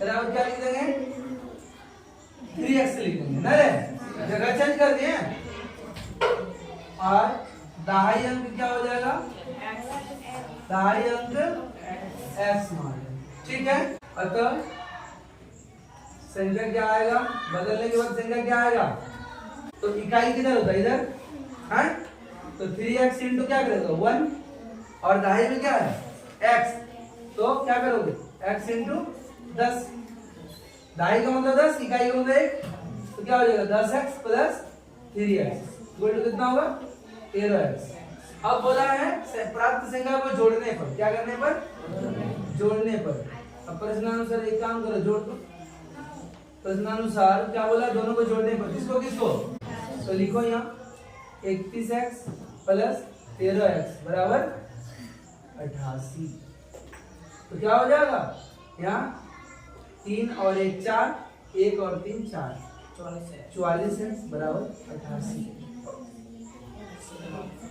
बराबर क्या लिख देंगे 3x लिख देंगे ना रे, जगह चेंज कर दिए। और दहाई अंक क्या हो जाएगा, दहाई अंक x मान लें, ठीक है। अतः संख्या क्या आएगा, बदलने के बाद संख्या क्या आएगा, तो इकाई किधर होता है इधर, हाँ तो 3x इंटू क्या करेगा 1, और दहाई में क्या है x, तो क्या करोगे x इंटू 10, दहाई का मतलब 10, इकाई का मतलब 1, तो क्या हो जाएगा 10x plus 3x equal to कितना होगा 13x। अब बोला है प्राप्त संख्या को जोड़ने पर, क्या करने पर, जोड़ने पर। अब प्रश्नानुसार एक काम करो, जोड़ दो। प्रश्नानुसार क्या बोला, दोनों को जोड़ने पर, किसको किसको, तो लिखो यहाँ 31x प्लस 13x बराबर 88। तो क्या हो जाएगा यहाँ 3 और 1 4, 1 और 3 4, 44x बराबर 88।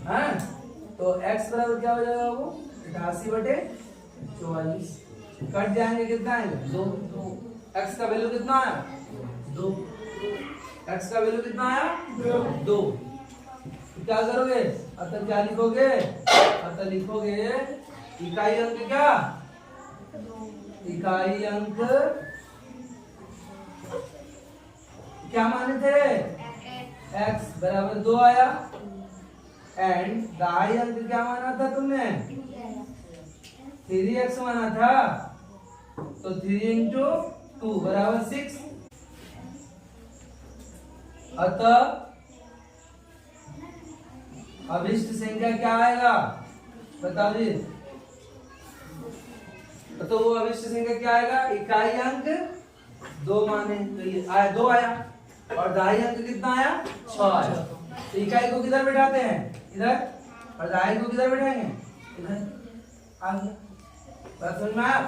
हाँ तो x बराबर क्या हो जाएगा वो 88/44, कट जाएंगे कितना आएगा 2, x का वैल्यू कितना आया 2, x का वैल्यू कितना आया 2। क्या करोगे, अतः क्या लिखोगे, अतः लिखोगे इकाई अंक क्या, इकाई अंक क्या माने थे x बराबर 2 आया, एंड दहाई अंक क्या माना था तुमने 3x माना था, तो 3 इंटू 2 बराबर 6। अतः अभिष्ट संख्या क्या आएगा बताओ जी, तो वो अभिष्ट संख्या क्या आएगा, इकाई अंक 2 माने, तो ये आया 2 आया, और दहाई अंक कितना आया 6 आया। तो इकाई को किधर बैठाते हैं इधर, और दहाई को किधर बैठाएंगे इधर, आ गया बात समझ में आया।